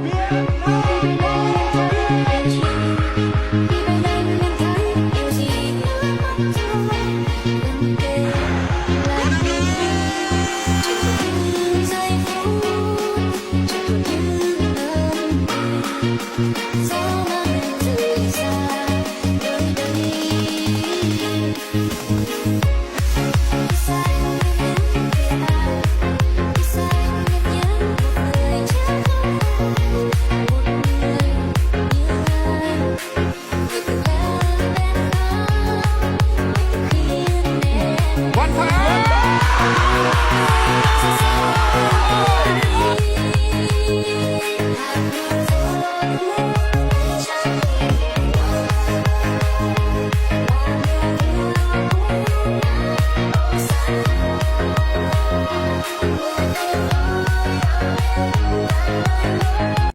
Hãy subscribe cho kênh Ghiền Mì Gõ để không bỏ lỡ